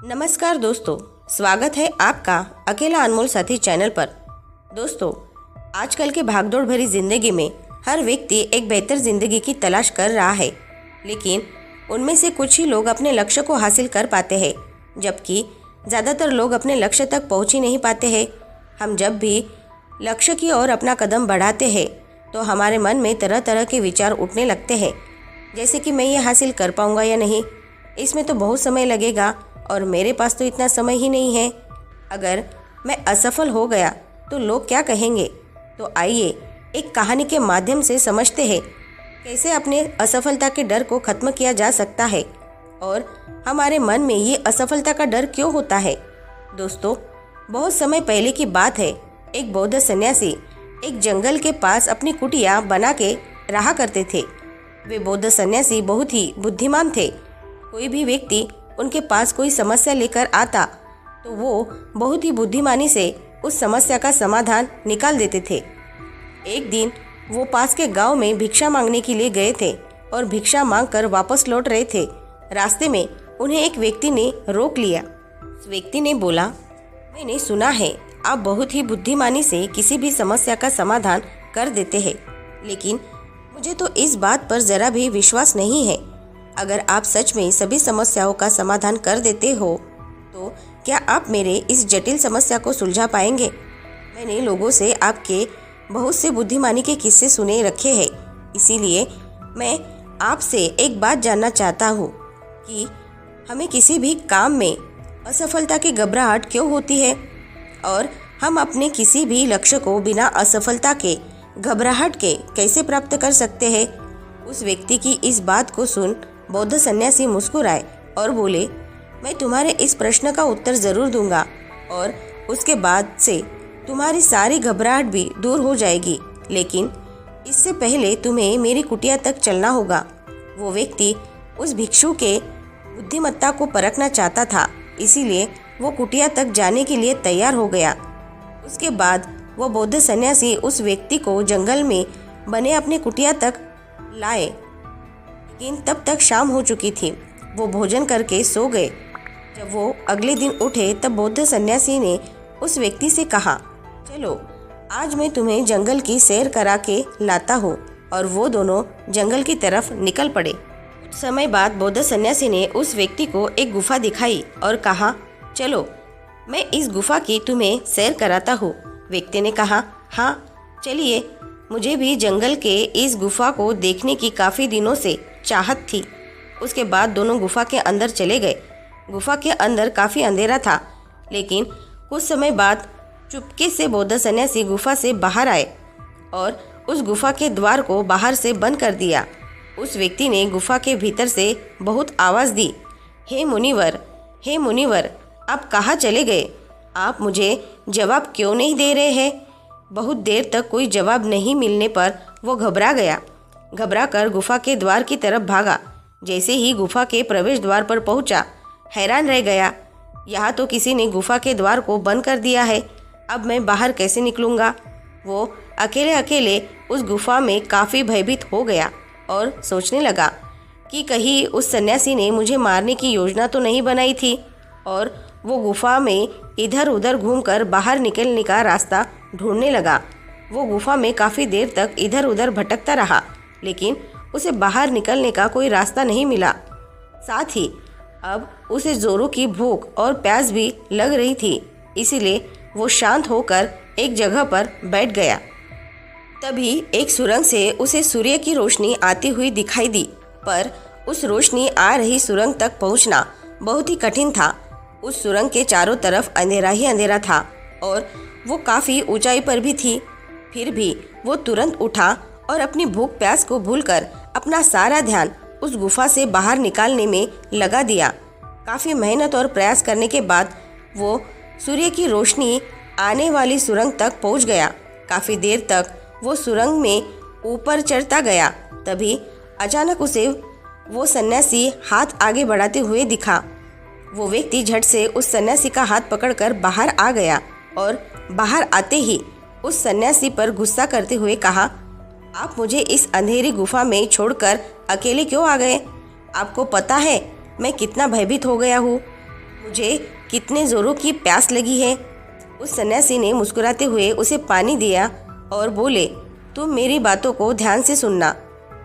नमस्कार दोस्तों, स्वागत है आपका अकेला अनमोल साथी चैनल पर। दोस्तों, आजकल के भागदौड़ भरी ज़िंदगी में हर व्यक्ति एक बेहतर ज़िंदगी की तलाश कर रहा है, लेकिन उनमें से कुछ ही लोग अपने लक्ष्य को हासिल कर पाते हैं, जबकि ज़्यादातर लोग अपने लक्ष्य तक पहुंच ही नहीं पाते हैं। हम जब भी लक्ष्य की ओर अपना कदम बढ़ाते हैं तो हमारे मन में तरह तरह के विचार उठने लगते हैं, जैसे कि मैं ये हासिल कर पाऊँगा या नहीं, इसमें तो बहुत समय लगेगा और मेरे पास तो इतना समय ही नहीं है। अगर मैं असफल हो गया तो लोग क्या कहेंगे। तो आइए एक कहानी के माध्यम से समझते हैं कैसे अपने असफलता के डर को खत्म किया जा सकता है और हमारे मन में ये असफलता का डर क्यों होता है। दोस्तों, बहुत समय पहले की बात है। एक बौद्ध सन्यासी एक जंगल के पास अपनी कुटिया बना के रहा करते थे। वे बौद्ध सन्यासी बहुत ही बुद्धिमान थे। कोई भी व्यक्ति उनके पास कोई समस्या लेकर आता तो वो बहुत ही बुद्धिमानी से उस समस्या का समाधान निकाल देते थे। एक दिन वो पास के गांव में भिक्षा मांगने के लिए गए थे और भिक्षा मांगकर वापस लौट रहे थे। रास्ते में उन्हें एक व्यक्ति ने रोक लिया। उस व्यक्ति ने बोला, मैंने सुना है आप बहुत ही बुद्धिमानी से किसी भी समस्या का समाधान कर देते हैं, लेकिन मुझे तो इस बात पर ज़रा भी विश्वास नहीं है। अगर आप सच में सभी समस्याओं का समाधान कर देते हो तो क्या आप मेरे इस जटिल समस्या को सुलझा पाएंगे। मैंने लोगों से आपके बहुत से बुद्धिमानी के किस्से सुने रखे हैं, इसीलिए मैं आपसे एक बात जानना चाहता हूँ कि हमें किसी भी काम में असफलता की घबराहट क्यों होती है और हम अपने किसी भी लक्ष्य को बिना असफलता के घबराहट के कैसे प्राप्त कर सकते हैं। उस व्यक्ति की इस बात को सुन बौद्ध सन्यासी मुस्कुराए और बोले, मैं तुम्हारे इस प्रश्न का उत्तर ज़रूर दूंगा और उसके बाद से तुम्हारी सारी घबराहट भी दूर हो जाएगी, लेकिन इससे पहले तुम्हें मेरी कुटिया तक चलना होगा। वो व्यक्ति उस भिक्षु के बुद्धिमत्ता को परखना चाहता था, इसीलिए वो कुटिया तक जाने के लिए तैयार हो गया। उसके बाद वो बौद्ध सन्यासी उस व्यक्ति को जंगल में बने अपने कुटिया तक लाए, लेकिन तब तक शाम हो चुकी थी। वो भोजन करके सो गए। जब वो अगले दिन उठे तब बौद्ध सन्यासी ने उस व्यक्ति से कहा, चलो आज मैं तुम्हें जंगल की सैर करा के लाता हूँ। और वो दोनों जंगल की तरफ निकल पड़े। कुछ समय बाद बौद्ध सन्यासी ने उस व्यक्ति को एक गुफा दिखाई और कहा, चलो मैं इस गुफा की तुम्हें सैर कराता हूँ। व्यक्ति ने कहा, हाँ चलिए, मुझे भी जंगल के इस गुफा को देखने की काफ़ी दिनों से चाहत थी। उसके बाद दोनों गुफा के अंदर चले गए। गुफा के अंदर काफ़ी अंधेरा था, लेकिन कुछ समय बाद चुपके से बौद्ध सन्यासी गुफा से बाहर आए और उस गुफा के द्वार को बाहर से बंद कर दिया। उस व्यक्ति ने गुफा के भीतर से बहुत आवाज़ दी, हे मुनिवर, आप कहाँ चले गए? आप मुझे जवाब क्यों नहीं दे रहे हैं? बहुत देर तक कोई जवाब नहीं मिलने पर वो घबरा गया। घबरा कर गुफा के द्वार की तरफ भागा। जैसे ही गुफा के प्रवेश द्वार पर पहुंचा, हैरान रह गया। यहाँ तो किसी ने गुफा के द्वार को बंद कर दिया है। अब मैं बाहर कैसे निकलूँगा? वो अकेले अकेले उस गुफा में काफ़ी भयभीत हो गया और सोचने लगा कि कहीं उस सन्यासी ने मुझे मारने की योजना तो नहीं बनाई थी। और वो गुफा में इधर उधर घूमकर बाहर निकलने का रास्ता ढूंढने लगा। वो गुफा में काफ़ी देर तक इधर उधर भटकता रहा, लेकिन उसे बाहर निकलने का कोई रास्ता नहीं मिला। साथ ही अब उसे जोरों की भूख और प्यास भी लग रही थी, इसीलिए वो शांत होकर एक जगह पर बैठ गया। तभी एक सुरंग से उसे सूर्य की रोशनी आती हुई दिखाई दी, पर उस रोशनी आ रही सुरंग तक पहुंचना बहुत ही कठिन था। उस सुरंग के चारों तरफ अंधेरा ही अंधेरा था और वो काफ़ी ऊंचाई पर भी थी। फिर भी वो तुरंत उठा और अपनी भूख प्यास को भूलकर अपना सारा ध्यान उस गुफा से बाहर निकालने में लगा दिया। काफ़ी मेहनत और प्रयास करने के बाद वो सूर्य की रोशनी आने वाली सुरंग तक पहुंच गया। काफ़ी देर तक वो सुरंग में ऊपर चढ़ता गया। तभी अचानक उसे वो सन्यासी हाथ आगे बढ़ाते हुए दिखा। वो व्यक्ति झट से उस सन्यासी का हाथ पकड़कर बाहर आ गया और बाहर आते ही उस सन्यासी पर गुस्सा करते हुए कहा, आप मुझे इस अंधेरी गुफा में छोड़कर अकेले क्यों आ गए? आपको पता है मैं कितना भयभीत हो गया हूँ। मुझे कितने ज़ोरों की प्यास लगी है। उस सन्यासी ने मुस्कुराते हुए उसे पानी दिया और बोले, तुम मेरी बातों को ध्यान से सुनना।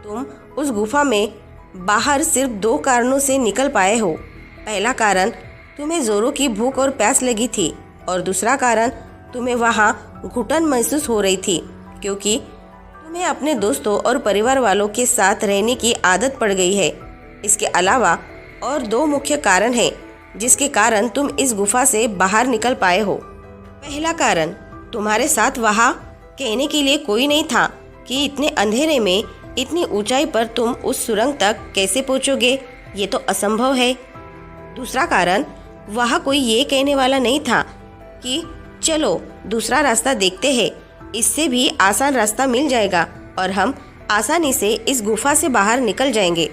तुम उस गुफा में बाहर सिर्फ 2 कारणों से निकल पाए हो। पहला कारण, तुम्हें ज़ोरों की भूख और प्यास लगी थी, और दूसरा कारण, तुम्हें वहाँ घुटन महसूस हो रही थी क्योंकि तुम्हें अपने दोस्तों और परिवार वालों के साथ रहने की आदत पड़ गई है। इसके अलावा और 2 मुख्य कारण हैं जिसके कारण तुम इस गुफा से बाहर निकल पाए हो। पहला कारण, तुम्हारे साथ वहाँ कहने के लिए कोई नहीं था कि इतने अंधेरे में इतनी ऊंचाई पर तुम उस सुरंग तक कैसे पहुँचोगे, ये तो असंभव है। दूसरा कारण, वहाँ कोई ये कहने वाला नहीं था कि चलो दूसरा रास्ता देखते हैं, इससे भी आसान रास्ता मिल जाएगा और हम आसानी से इस गुफा से बाहर निकल जाएंगे।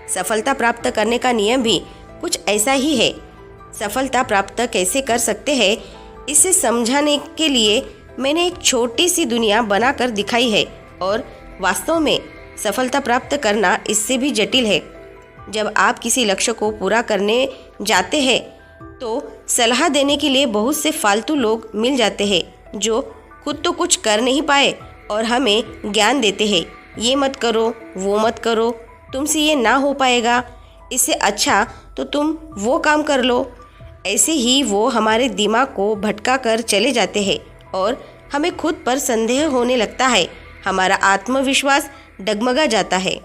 सफलता प्राप्त करने का नियम भी कुछ ऐसा ही है। सफलता प्राप्त कैसे कर सकते हैं, इसे समझाने के लिए मैंने एक छोटी सी दुनिया बनाकर दिखाई है, और वास्तव में सफलता प्राप्त करना इससे भी जटिल है। जब आप किसी लक्ष्य को पूरा करने जाते हैं तो सलाह देने के लिए बहुत से फालतू लोग मिल जाते हैं जो खुद तो कुछ कर नहीं पाए और हमें ज्ञान देते हैं, ये मत करो, वो मत करो, तुमसे ये ना हो पाएगा, इससे अच्छा तो तुम वो काम कर लो। ऐसे ही वो हमारे दिमाग को भटका कर चले जाते हैं और हमें खुद पर संदेह होने लगता है, हमारा आत्मविश्वास डगमगा जाता है।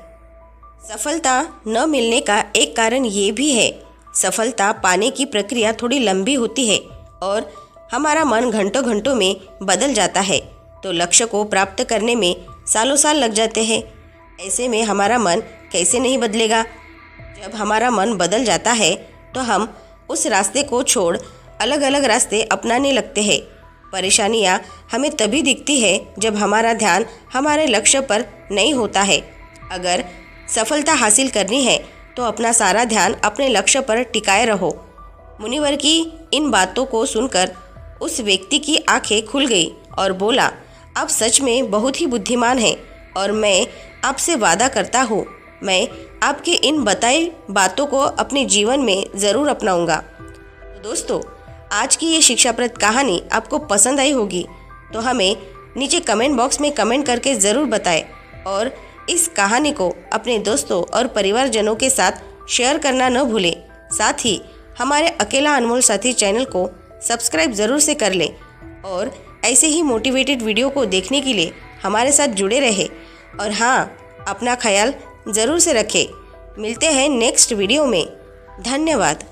सफलता न मिलने का एक कारण ये भी है, सफलता पाने की प्रक्रिया थोड़ी लंबी होती है और हमारा मन घंटों घंटों में बदल जाता है, तो लक्ष्य को प्राप्त करने में सालों साल लग जाते हैं। ऐसे में हमारा मन कैसे नहीं बदलेगा। जब हमारा मन बदल जाता है तो हम उस रास्ते को छोड़ अलग अलग रास्ते अपनाने लगते हैं। परेशानियाँ हमें तभी दिखती है जब हमारा ध्यान हमारे लक्ष्य पर नहीं होता है। अगर सफलता हासिल करनी है तो अपना सारा ध्यान अपने लक्ष्य पर टिकाए रहो। मुनिवर की इन बातों को सुनकर उस व्यक्ति की आंखें खुल गई और बोला, आप सच में बहुत ही बुद्धिमान हैं और मैं आपसे वादा करता हूँ मैं आपके इन बताई बातों को अपने जीवन में ज़रूर अपनाऊंगा। तो दोस्तों, आज की ये शिक्षाप्रद कहानी आपको पसंद आई होगी तो हमें नीचे कमेंट बॉक्स में कमेंट करके ज़रूर बताएं और इस कहानी को अपने दोस्तों और परिवारजनों के साथ शेयर करना न भूलें। साथ ही हमारे अकेला अनमोल साथी चैनल को सब्सक्राइब ज़रूर से कर लें और ऐसे ही मोटिवेटेड वीडियो को देखने के लिए हमारे साथ जुड़े रहें। और हाँ, अपना ख्याल ज़रूर से रखें। मिलते हैं नेक्स्ट वीडियो में। धन्यवाद।